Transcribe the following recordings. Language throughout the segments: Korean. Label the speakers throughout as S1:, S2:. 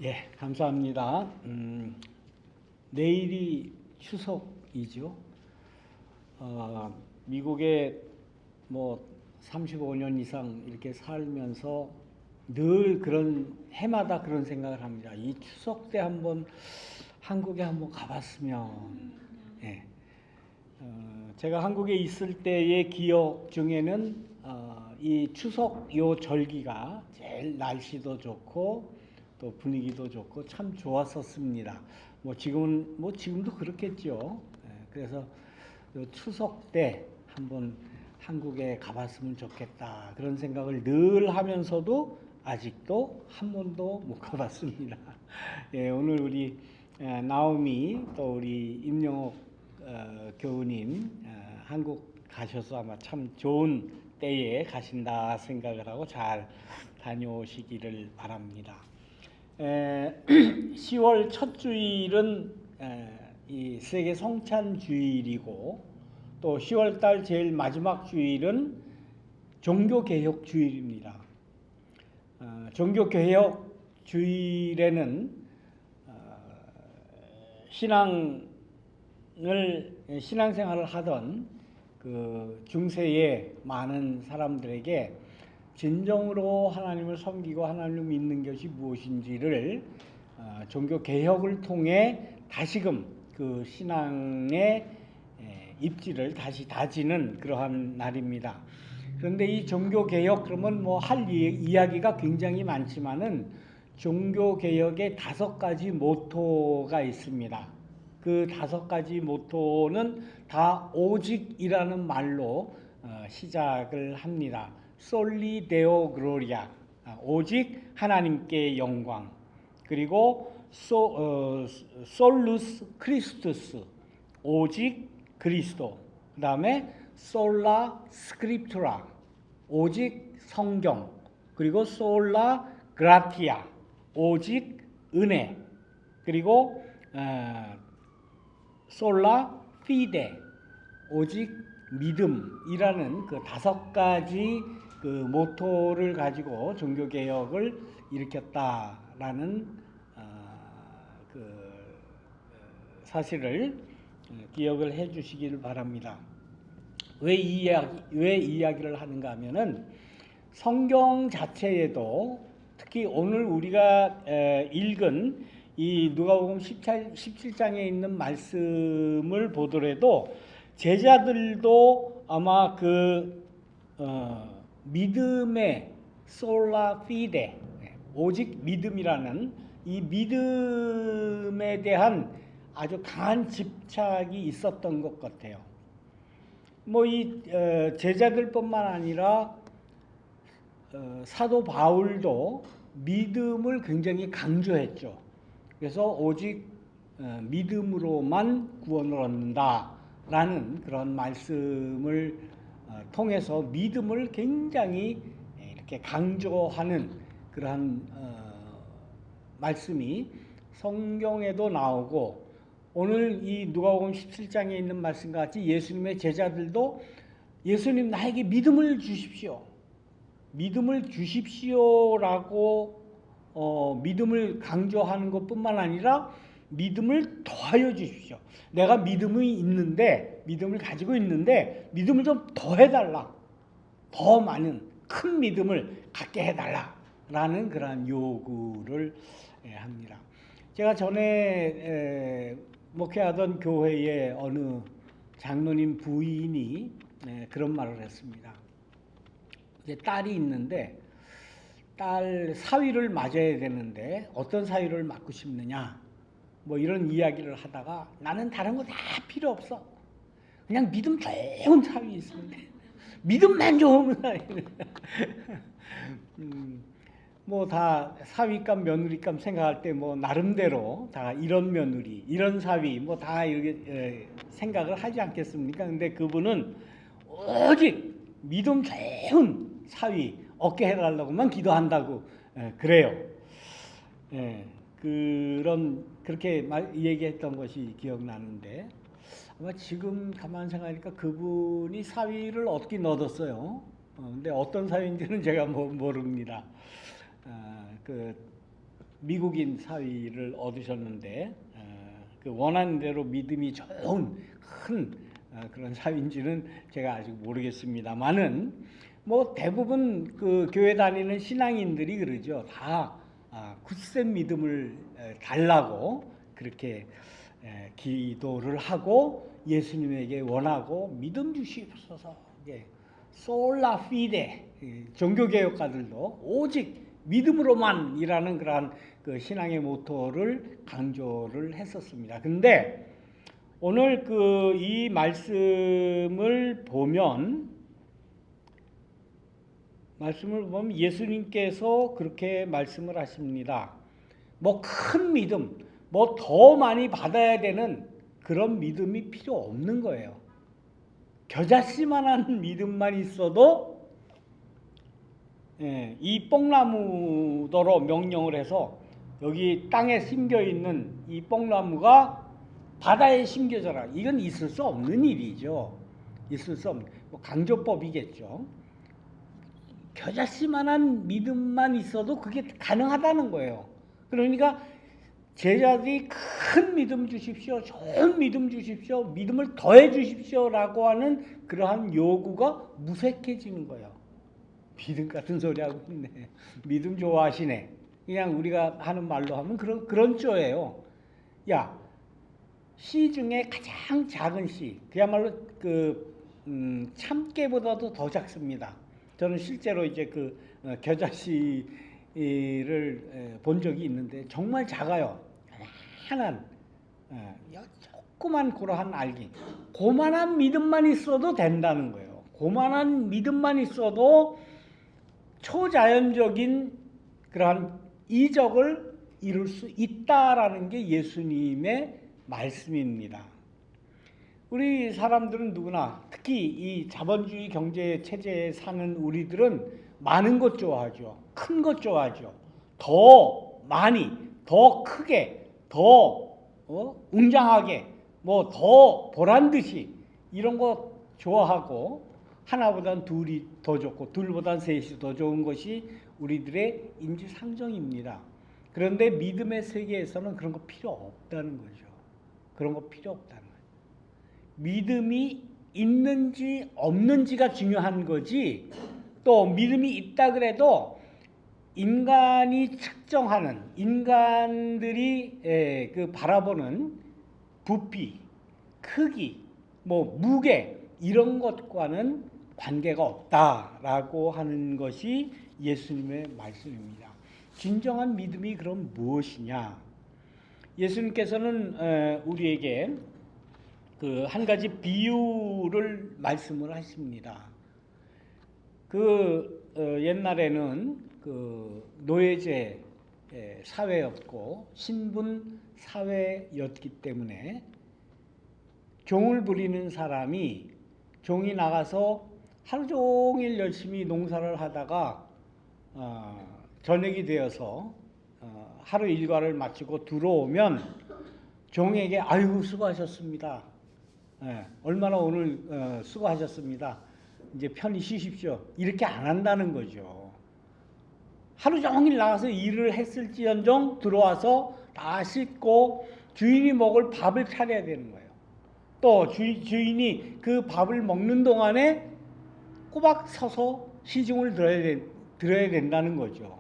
S1: 예, 감사합니다. 내일이 추석이죠. 미국에 뭐 35년 이상 이렇게 살면서 늘 그런 해마다 그런 생각을 합니다. 이 추석 때 한번 한국에 한번 가봤으면. 예. 제가 한국에 있을 때의 기억 중에는 이 추석 요 절기가 제일 날씨도 좋고 또 분위기도 좋고 참 좋았었습니다. 지금도 그렇겠죠. 예, 그래서 요 추석 때 한번 한국에 가봤으면 좋겠다 그런 생각을 늘 하면서도 아직도 한 번도 못 가봤습니다. 예, 오늘 우리 나오미 또 우리 임영옥 교우님 한국 가셔서 아마 참 좋은 때에 가신다 생각을 하고 잘 다녀오시기를 바랍니다. 10월 첫 주일은 이 세계 성찬 주일이고 또 10월 달 제일 마지막 주일은 종교개혁 주일입니다. 종교개혁 주일에는 신앙생활을 하던 그 중세의 많은 사람들에게 진정으로 하나님을 섬기고 하나님을 믿는 것이 무엇인지를 종교 개혁을 통해 다시금 그 신앙의 입지를 다시 다지는 그러한 날입니다. 그런데 이 종교 개혁 그러면 뭐 할 이야기가 굉장히 많지만은 종교 개혁의 5가지 모토가 있습니다. 그 5가지 모토는 다 오직이라는 말로 시작을 합니다. 솔리 데오 글로리아, 오직 하나님께 영광. 그리고 솔루스 크리스투스, 오직 그리스도. 그 다음에 솔라 스크립투라, 오직 성경. 그리고 솔라 그라티아, 오직 은혜. 그리고 솔라 피데, 오직 믿음이라는 그 5가지 그 모토를 가지고 종교개혁을 일으켰다라는 그 사실을 기억을 해 주시기를 바랍니다. 왜 이야기를 하는가 하면은 성경 자체에도 특히 오늘 우리가 읽은 이 누가복음 17장에 있는 말씀을 보더라도 제자들도 아마 그 믿음의 솔라 피데, 오직 믿음이라는 이 믿음에 대한 아주 강한 집착이 있었던 것 같아요. 뭐 이 제자들뿐만 아니라 사도 바울도 믿음을 굉장히 강조했죠. 그래서 오직 믿음으로만 구원을 얻는다라는 그런 말씀을 통해서 믿음을 굉장히 이렇게 강조하는 그러한 말씀이 성경에도 나오고 오늘 이 누가복음 17장에 있는 말씀과 같이 예수님의 제자들도 예수님 나에게 믿음을 주십시오. 믿음을 주십시오라고 믿음을 강조하는 것뿐만 아니라 믿음을 더하여 주십시오. 내가 믿음을 가지고 있는데 믿음을 좀 더해달라. 더 많은 큰 믿음을 갖게 해달라라는 그러한 요구를 합니다. 제가 전에 목회하던 교회의 어느 장로님 부인이 그런 말을 했습니다. 이제 딸이 있는데 딸 사위를 맞아야 되는데 어떤 사위를 맞고 싶느냐 뭐 이런 이야기를 하다가 나는 다른 거 다 필요 없어. 그냥 믿음 좋은 사위 있으면 돼. 믿음만 좋으면 뭐 다 사위감 며느리감 생각할 때 뭐 나름대로 다 이런 며느리 이런 사위 뭐 다 이렇게 생각을 하지 않겠습니까? 근데 그분은 오직 믿음 좋은 사위 얻게 해달라고만 기도한다고 그래요. 그렇게 얘기했던 것이 기억나는데 아마 지금 가만 생각하니까 그분이 사위를 얻긴 얻었어요. 근데 어떤 사위인지는 제가 모릅니다. 미국인 사위를 얻으셨는데 그 원하는 대로 믿음이 좋은 큰 그런 사위인지는 제가 아직 모르겠습니다만은 뭐 대부분 그 교회 다니는 신앙인들이 그러죠. 다 굳센 믿음을 달라고 그렇게 기도를 하고 예수님에게 원하고 믿음 주시옵소서. 솔라 피데 종교개혁가들도 오직 믿음으로만이라는 그러한 그 신앙의 모토를 강조를 했었습니다. 근데 오늘 그 이 말씀을 보면 예수님께서 그렇게 말씀을 하십니다. 뭐 큰 믿음, 뭐 더 많이 받아야 되는 그런 믿음이 필요 없는 거예요. 겨자씨만한 믿음만 있어도 이 뽕나무더러 명령을 해서 여기 땅에 심겨 있는 이 뽕나무가 바다에 심겨져라. 이건 있을 수 없는 일이죠. 있을 수 없는 뭐 강조법이겠죠. 겨자씨만한 믿음만 있어도 그게 가능하다는 거예요. 그러니까 제자들이 큰 믿음 주십시오, 좋은 믿음 주십시오, 믿음을 더해 주십시오라고 하는 그러한 요구가 무색해지는 거예요. 믿음 같은 소리 하고 있네. 믿음 좋아하시네. 그냥 우리가 하는 말로 하면 그런 쪼예요. 야, 씨 중에 가장 작은 씨, 그야말로 참깨보다도 더 작습니다. 저는 실제로 이제 겨자씨를 본 적이 있는데 정말 작아요. 하나는 조그만 그러한 알기, 고만한 믿음만 있어도 된다는 거예요. 고만한 믿음만 있어도 초자연적인 그러한 이적을 이룰 수 있다라는 게 예수님의 말씀입니다. 우리 사람들은 누구나 특히 이 자본주의 경제 체제에 사는 우리들은 많은 것 좋아하죠. 큰 것 좋아하죠. 더 많이, 더 크게, 더 웅장하게, 뭐 더 보란 듯이 이런 거 좋아하고 하나보단 둘이 더 좋고 둘보단 셋이 더 좋은 것이 우리들의 인지상정입니다. 그런데 믿음의 세계에서는 그런 거 필요 없다는 거죠. 그런 거 필요 없다는 거예요. 믿음이 있는지 없는지가 중요한 거지, 또 믿음이 있다 그래도 인간이 측정하는, 인간들이 바라보는 부피, 크기, 뭐 무게 이런 것과는 관계가 없다라고 하는 것이 예수님의 말씀입니다. 진정한 믿음이 그럼 무엇이냐? 예수님께서는 우리에게 한 가지 비유를 말씀을 하십니다. 옛날에는 노예제 사회였고 신분 사회였기 때문에 종을 부리는 사람이 종이 나가서 하루 종일 열심히 농사를 하다가 저녁이 되어서 하루 일과를 마치고 들어오면 종에게 아이고 수고하셨습니다. 얼마나 오늘 수고하셨습니다. 이제 편히 쉬십시오. 이렇게 안 한다는 거죠. 하루 종일 나가서 일을 했을지언정 들어와서 다 씻고 주인이 먹을 밥을 차려야 되는 거예요. 또 주인이 그 밥을 먹는 동안에 꼬박 서서 시중을 들어야 된다는 거죠.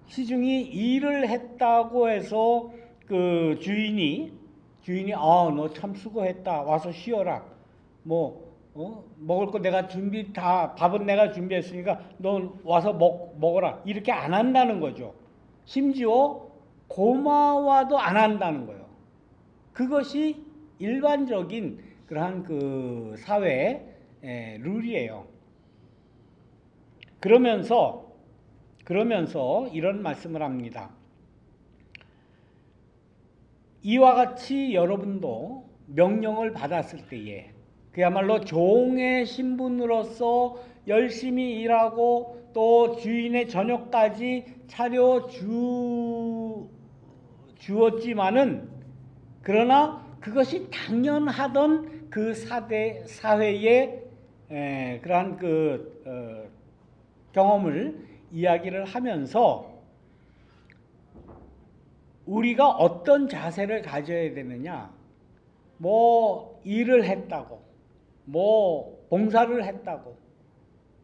S1: 시중이 일을 했다고 해서 그 주인이 너 참 수고했다. 와서 쉬어라. 먹을 거 내가 밥은 내가 준비했으니까 너 와서 먹어라. 이렇게 안 한다는 거죠. 심지어 고마워도 안 한다는 거예요. 그것이 일반적인 그러한 사회의 룰이에요. 그러면서 이런 말씀을 합니다. 이와 같이 여러분도 명령을 받았을 때에 그야말로 종의 신분으로서 열심히 일하고 또 주인의 저녁까지 차려 주었지만은 그러나 그것이 당연하던 그 사회의 그러한 경험을 이야기를 하면서 우리가 어떤 자세를 가져야 되느냐? 뭐 일을 했다고, 뭐 봉사를 했다고,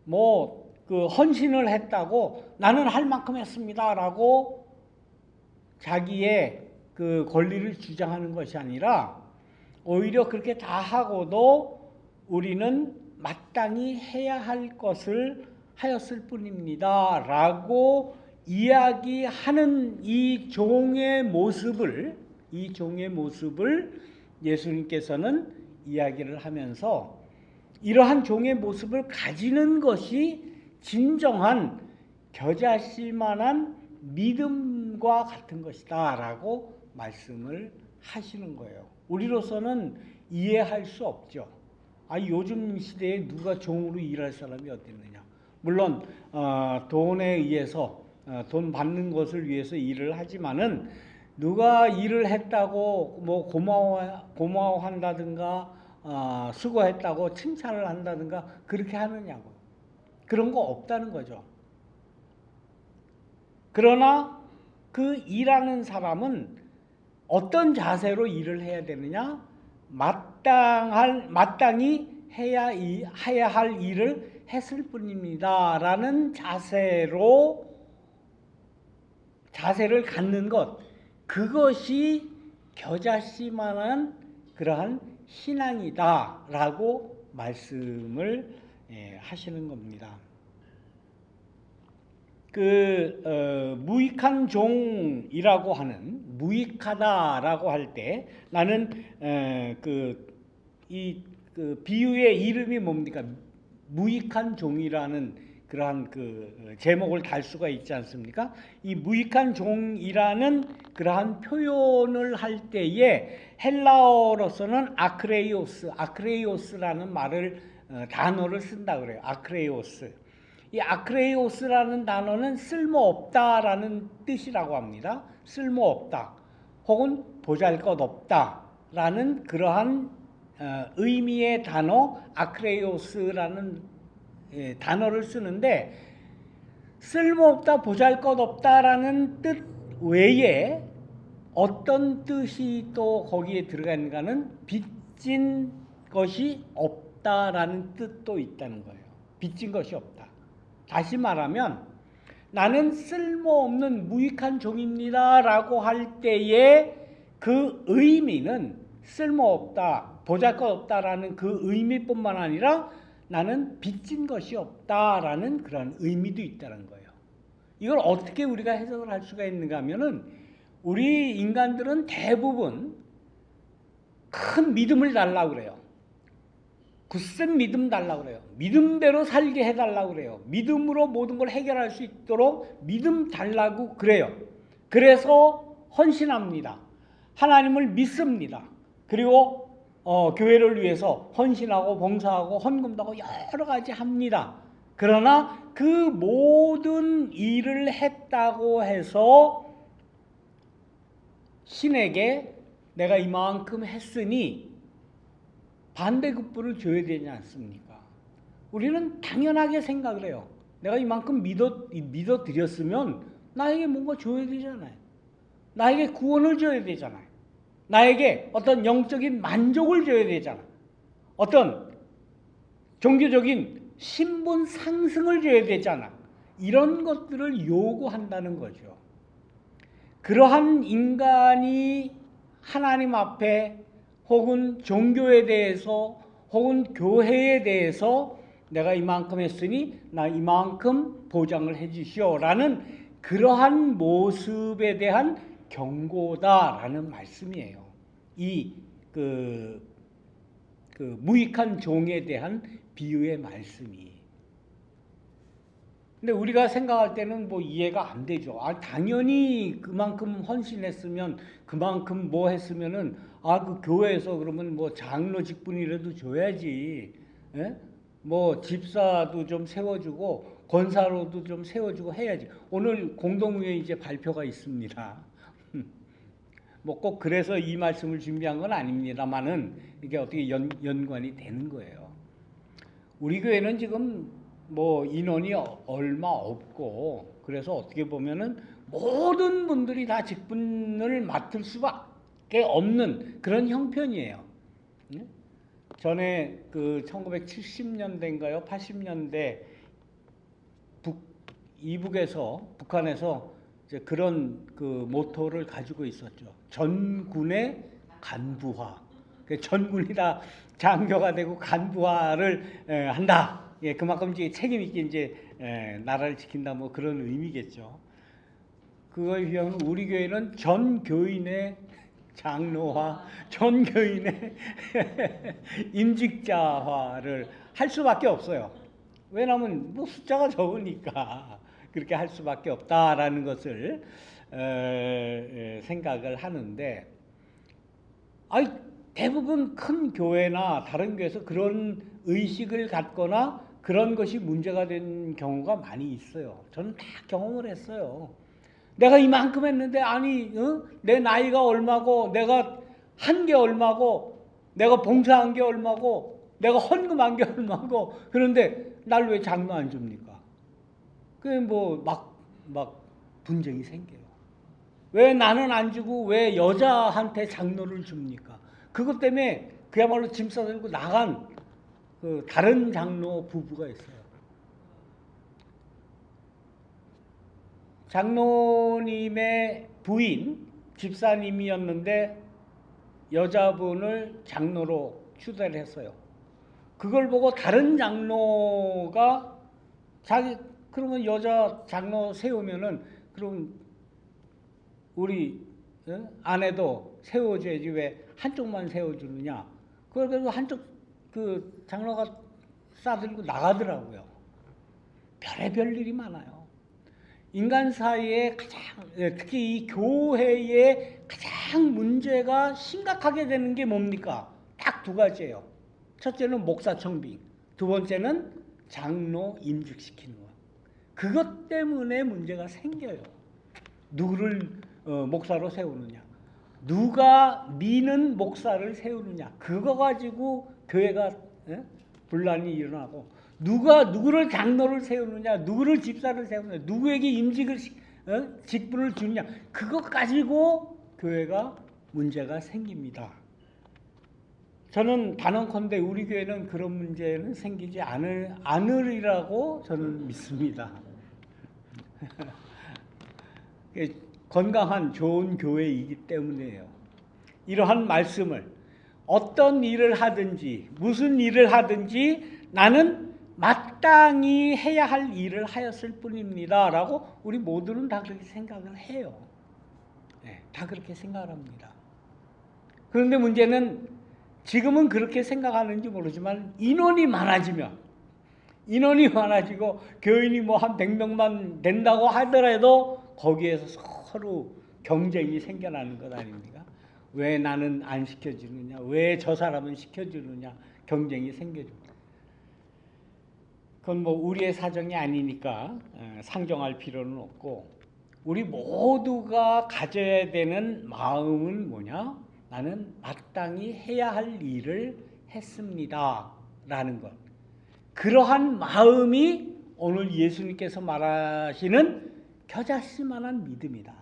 S1: 뭐 그 헌신을 했다고 나는 할 만큼 했습니다라고 자기의 그 권리를 주장하는 것이 아니라 오히려 그렇게 다 하고도 우리는 마땅히 해야 할 것을 하였을 뿐입니다 라고 이야기하는 이 종의 모습을 예수님께서는 이야기를 하면서 이러한 종의 모습을 가지는 것이 진정한 겨자씨만한 믿음과 같은 것이다 라고 말씀을 하시는 거예요. 우리로서는 이해할 수 없죠. 요즘 시대에 누가 종으로 일할 사람이 어디 있느냐. 물론 돈에 의해서 돈 받는 것을 위해서 일을 하지만은 누가 일을 했다고 뭐 고마워한다든가 수고했다고 칭찬을 한다든가 그렇게 하느냐고. 그런 거 없다는 거죠. 그러나 그 일하는 사람은 어떤 자세로 일을 해야 되느냐? 마땅히 해야 할 일을 했을 뿐입니다 라는 자세를 갖는 것, 그것이 겨자씨만한 그러한 신앙이다 라고 말씀을 하시는 겁니다. 무익한 종이라고 하는, 무익하다라고 할 때 나는 비유의 이름이 뭡니까? 무익한 종이라는 그러한 제목을 달 수가 있지 않습니까? 이 무익한 종이라는 그러한 표현을 할 때에 헬라어로서는 아크레이오스라는 단어를 쓴다 그래요. 아크레이오스. 이 아크레이오스라는 단어는 쓸모없다라는 뜻이라고 합니다. 쓸모없다 혹은 보잘것없다라는 그러한 의미의 단어 아크레이오스라는 단어를 쓰는데, 쓸모없다, 보잘것없다라는 뜻 외에 어떤 뜻이 또 거기에 들어가 있는가는 빚진 것이 없다라는 뜻도 있다는 거예요. 빚진 것이 없다. 다시 말하면 나는 쓸모없는 무익한 종입니다 라고 할 때의 그 의미는 쓸모없다, 보잘것없다라는 그 의미뿐만 아니라 나는 빚진 것이 없다라는 그런 의미도 있다는 거예요. 이걸 어떻게 우리가 해석을 할 수가 있는가 하면은, 우리 인간들은 대부분 큰 믿음을 달라고 그래요. 굳센 믿음 달라고 그래요. 믿음대로 살게 해달라고 그래요. 믿음으로 모든 걸 해결할 수 있도록 믿음 달라고 그래요. 그래서 헌신합니다. 하나님을 믿습니다. 그리고 교회를 위해서 헌신하고 봉사하고 헌금도 하고 여러 가지 합니다. 그러나 그 모든 일을 했다고 해서 신에게 내가 이만큼 했으니 반대급부를 줘야 되지 않습니까? 우리는 당연하게 생각을 해요. 내가 이만큼 믿어 드렸으면 나에게 뭔가 줘야 되잖아요. 나에게 구원을 줘야 되잖아요. 나에게 어떤 영적인 만족을 줘야 되잖아. 어떤 종교적인 신분 상승을 줘야 되잖아. 이런 것들을 요구한다는 거죠. 그러한 인간이 하나님 앞에 혹은 종교에 대해서 혹은 교회에 대해서 내가 이만큼 했으니 나 이만큼 보장을 해 주시오라는 그러한 모습에 대한 경고다라는 말씀이에요. 이 무익한 종에 대한 비유의 말씀이. 근데 우리가 생각할 때는 뭐 이해가 안 되죠. 당연히 그만큼 헌신했으면, 그만큼 뭐 했으면은 그 교회에서 그러면 뭐 장로 직분이라도 줘야지. 예? 뭐 집사도 좀 세워주고 권사로도 좀 세워주고 해야지. 오늘 공동회의 이제 발표가 있습니다. 뭐 꼭 그래서 이 말씀을 준비한 건 아닙니다만은 이게 어떻게 연관이 되는 거예요. 우리 교회는 지금 뭐 인원이 얼마 없고, 그래서 어떻게 보면은 모든 분들이 다 직분을 맡을 수밖에 없는 그런 형편이에요. 전에 그 1970년대인가요? 80년대 이북에서 북한에서 이제 그런 그 모토를 가지고 있었죠. 전군의 간부화. 전군이 다 장교가 되고 간부화를 한다. 예, 그만큼 이제 책임 있게 이제 나라를 지킨다 뭐 그런 의미겠죠. 그거에 비하면 우리 교회는 전 교인의 장로화, 전 교인의 임직자화를 할 수밖에 없어요. 왜냐하면 뭐 숫자가 적으니까 그렇게 할 수밖에 없다라는 것을 생각을 하는데, 아이 대부분 큰 교회나 다른 교회에서 그런 의식을 갖거나 그런 것이 문제가 된 경우가 많이 있어요. 저는 다 경험을 했어요. 내가 이만큼 했는데 아니 내 나이가 얼마고 내가 한 게 얼마고 내가 봉사한 게 얼마고 내가 헌금한 게 얼마고 그런데 날 왜 장로 안 줍니까? 그게 뭐 막 분쟁이 생겨요. 왜 나는 안 주고 왜 여자한테 장로를 줍니까? 그것 때문에 그야말로 짐 싸들고 나간 그 다른 장로 부부가 있어요. 장로님의 부인, 집사님이었는데 여자분을 장로로 추대를 했어요. 그걸 보고 다른 장로가 그러면 여자 장로 세우면은 그럼 우리 아내도 세워줘야지 왜 한쪽만 세워주느냐. 그래서 한쪽 그 장로가 싸들고 나가더라고요. 별의별 일이 많아요. 인간 사이에 가장, 특히 이 교회에 가장 문제가 심각하게 되는 게 뭡니까? 딱 두 가지예요. 첫째는 목사 청빙, 두 번째는 장로 임직시키는 것. 그것 때문에 문제가 생겨요. 누구를 목사로 세우느냐, 누가 미는 목사를 세우느냐, 그거 가지고 교회가 분란이 일어나고, 누가 누구를 장로를 세우느냐, 누구를 집사를 세우느냐, 누구에게 임직을 직분을 주느냐, 그것 가지고 교회가 문제가 생깁니다. 저는 단언컨대 우리 교회는 그런 문제는 생기지 않으리라고 저는 믿습니다. 건강한 좋은 교회이기 때문이에요. 이러한 말씀을 어떤 일을 하든지 무슨 일을 하든지 나는 마땅히 해야 할 일을 하였을 뿐입니다 라고 우리 모두는 다 그렇게 생각을 해요. 네, 다 그렇게 생각을 합니다. 그런데 문제는 지금은 그렇게 생각하는지 모르지만 인원이 많아지고 교인이 뭐 한 100명만 된다고 하더라도 거기에서 서로 경쟁이 생겨나는 것 아닙니까? 왜 나는 안 시켜주느냐, 왜 저 사람은 시켜주느냐, 경쟁이 생겨집니다. 그건 뭐 우리의 사정이 아니니까 상정할 필요는 없고, 우리 모두가 가져야 되는 마음은 뭐냐? 나는 마땅히 해야 할 일을 했습니다 라는 것. 그러한 마음이 오늘 예수님께서 말하시는 겨자씨만한 믿음이다.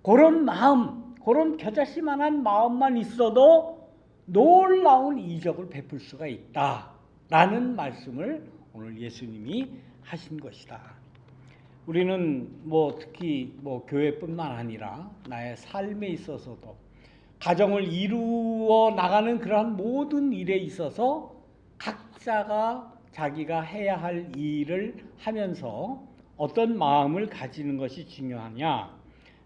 S1: 그런 마음, 그런 겨자씨만한 마음만 있어도 놀라운 이적을 베풀 수가 있다라는 말씀을 오늘 예수님이 하신 것이다. 우리는 뭐 특히 뭐 교회뿐만 아니라 나의 삶에 있어서도 가정을 이루어 나가는 그러한 모든 일에 있어서 각자가 자기가 해야 할 일을 하면서 어떤 마음을 가지는 것이 중요하냐?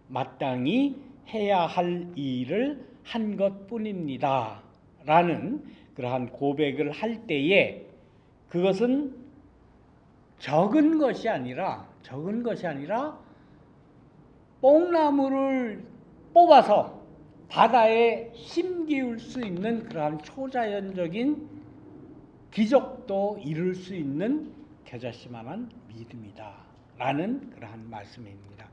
S1: 마땅히 해야 할 일을 한 것뿐입니다 라는 그러한 고백을 할 때에 그것은 적은 것이 아니라 뽕나무를 뽑아서 바다에 힘기울 수 있는 그러한 초자연적인 기적도 이룰 수 있는 겨자씨만한 믿음이다 라는 그러한 말씀입니다.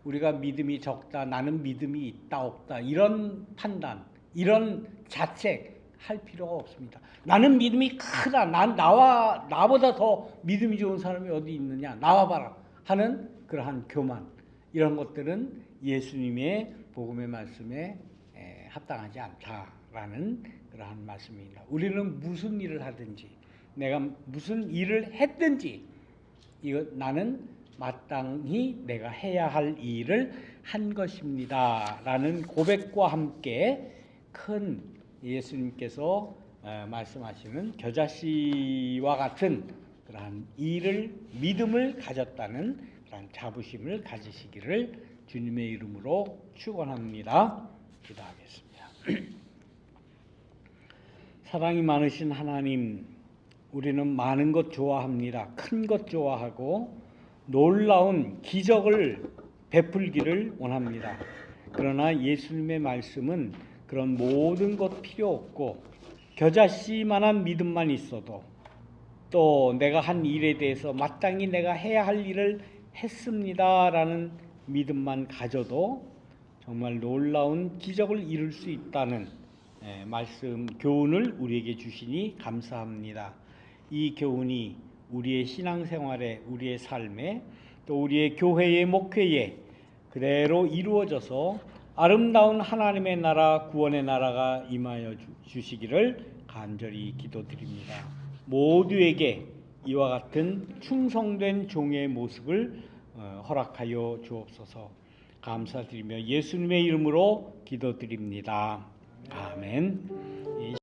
S1: 우리가 믿음이 적다, 나는 믿음이 있다 없다 이런 판단, 이런 자책 할 필요가 없습니다. 나는 믿음이 크다, 나보다 더 믿음이 좋은 사람이 어디 있느냐, 나와봐라 하는 그러한 교만, 이런 것들은 예수님의 복음의 말씀에 합당하지 않다라는 그러한 말씀입니다. 우리는 무슨 일을 하든지 내가 무슨 일을 했든지 이거 나는 마땅히 내가 해야 할 일을 한 것입니다 라는 고백과 함께 큰 예수님께서 말씀하시는 겨자씨와 같은 그러한 일을 믿음을 가졌다는 그러한 자부심을 가지시기를 주님의 이름으로 축원합니다. 기도하겠습니다. 사랑이 많으신 하나님, 우리는 많은 것 좋아합니다. 큰 것 좋아하고 놀라운 기적을 베풀기를 원합니다. 그러나 예수님의 말씀은 그런 모든 것 필요 없고 겨자씨만한 믿음만 있어도 또 내가 한 일에 대해서 마땅히 내가 해야 할 일을 했습니다라는 믿음만 가져도 정말 놀라운 기적을 이룰 수 있다는 말씀 교훈을 우리에게 주시니 감사합니다. 이 교훈이 우리의 신앙생활에, 우리의 삶에, 또 우리의 교회의 목회에 그대로 이루어져서 아름다운 하나님의 나라, 구원의 나라가 임하여 주시기를 간절히 기도드립니다. 모두에게 이와 같은 충성된 종의 모습을 허락하여 주옵소서. 감사드리며 예수님의 이름으로 기도드립니다. 아멘.